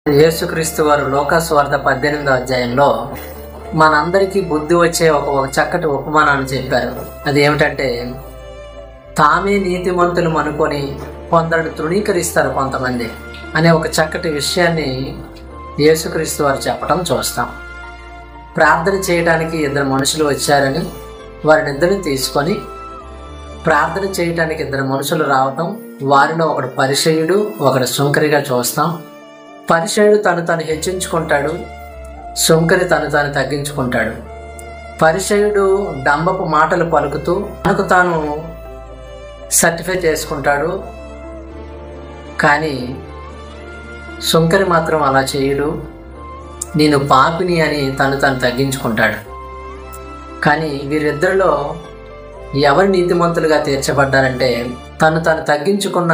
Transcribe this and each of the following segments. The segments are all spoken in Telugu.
యేసుక్రీస్తు వారు లోకాసువార్త 18వ అధ్యాయంలో మనందరికీ బుద్ధి వచ్చే ఒక చక్కటి ఉపమానాన్ని చెప్పారు. అది ఏమిటంటే, తామే నీతిమంతులు అనుకొని కొందరు తృణీకరిస్తారు కొంతమంది అనే ఒక చక్కటి విషయాన్ని యేసుక్రీస్తు వారు చెప్పడం చూస్తాం. ప్రార్థన చేయడానికి ఇద్దరు మనుషులు వచ్చారని వారినిద్దరిని తీసుకొని ప్రార్థన చేయడానికి ఇద్దరు మనుషులు రావటం, వారిలో ఒకడు పరిసయ్యుడు ఒకడు సుంకరిగా చూస్తాం. పరిసయ్యుడు తను హెచ్చించుకుంటాడు, సుంకరి తను తగ్గించుకుంటాడు. పరిసయ్యుడు డంబపు మాటలు పలుకుతూ తనకు తాను సర్టిఫై చేసుకుంటాడు, కానీ సుంకరి మాత్రం అలా చేయడు. నేను పాపిని అని తను తగ్గించుకుంటాడు. కానీ వీరిద్దరిలో ఎవరు నీతిమంతులుగా తీర్చబడ్డారంటే, తను తగ్గించుకున్న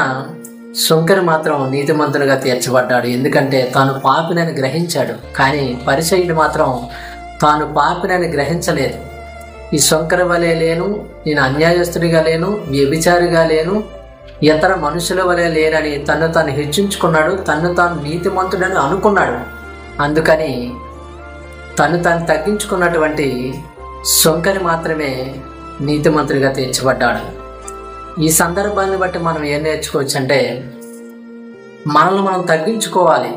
సుంకరి మాత్రం నీతిమంతులుగా తీర్చబడ్డాడు. ఎందుకంటే తాను పాపినని గ్రహించాడు. కానీ పరిసయ్యుడు మాత్రం తాను పాపినని గ్రహించలేదు. ఈ సుంకరి వలె లేను, నేను అన్యాయస్తుడిగా లేను, వ్యభిచారిగా లేను, ఇతర మనుషుల వలె లేనని తను హెచ్చించుకున్నాడు. తాను నీతిమంతుడని అనుకున్నాడు. అందుకని తను తగ్గించుకున్నటువంటి సుంకరి మాత్రమే నీతిమంతుడిగా తీర్చబడ్డాడు. ఈ సందర్భాన్ని బట్టి మనం ఏం నేర్చుకోవచ్చు అంటే, మనల్ని మనం తగ్గించుకోవాలి.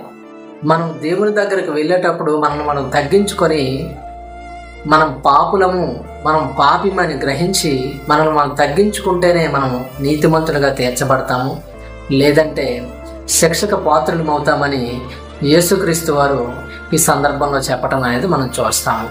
మనం దేవుని దగ్గరకు వెళ్ళేటప్పుడు మనల్ని మనం తగ్గించుకొని, మనం పాపులము, మనం పాపిమని గ్రహించి మనల్ని మనం తగ్గించుకుంటేనే మనం నీతిమంతులుగా తీర్చబడతాము. లేదంటే శిక్షకు పాత్రులం అవుతామని యేసుక్రీస్తు వారు ఈ సందర్భంలో చెప్పడం అనేది మనం చూస్తాము.